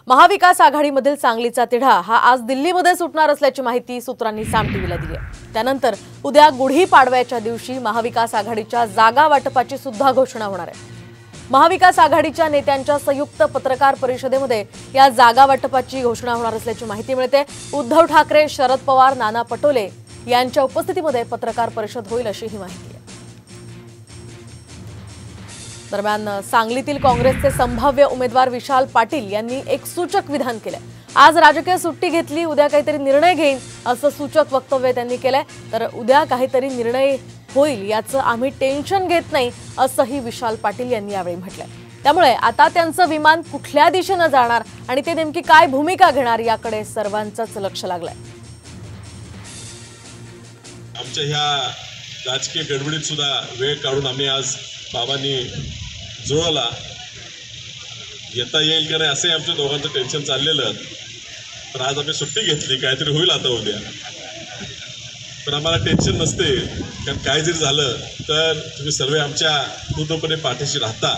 महाविकास आघाडीमधील सांगलीचा तिढा हा आज दिल्लीमध्ये सुटणार असल्याची माहिती सूत्रांनी साम टीव्हीला दिली आहे। त्यानंतर उद्या गुढी पाडव्याच्या दिवशी महाविकास आघाडीच्या जागा वाटपाची सुद्धा घोषणा होणार आहे। महाविकास आघाडीच्या नेत्यांच्या संयुक्त पत्रकार परिषदेमध्ये या जागा वाटपाची घोषणा होणार असल्याची माहिती मिळते। उद्धव ठाकरे, शरद पवार, नाना पटोले यांच्या उपस्थितीमध्ये पत्रकार परिषद होईल अशी ही माहिती आहे। दरम्यान सांगलीतील काँग्रेसचे संभाव्य उमेदवार विशाल पाटील यांनी एक सूचक विधान केले। आज राजकीय सुट्टी घेतली, उद्या काहीतरी निर्णय घेईन असं सूचक वक्तव्य त्यांनी केलंय। तर उद्या काहीतरी निर्णय होईल याचं आम्ही टेन्शन घेत नाही असंही विशाल पाटील यांनी यावेळी म्हटलंय। त्यामुळे आता त्यांचं विमान कुठल्या दिशेनं जाणार आणि ते नेमकी काय भूमिका घेणार याकडे सर्वांचंच लक्ष लागलंय। आमच्या ह्या राजकीय गडबडीत सुद्धा वेळ काढून आम्ही आज बाबांनी जुळवला। येता येईल का नाही असंही आमच्या दोघांचं टेन्शन चाललेलं, पण आज आम्ही सुट्टी घेतली, काहीतरी होईल आता उद्या। पण आम्हाला टेन्शन नसते, कारण काय जरी झालं तर तुम्ही सर्व आमच्या पूर्णपणे पाठीशी राहता।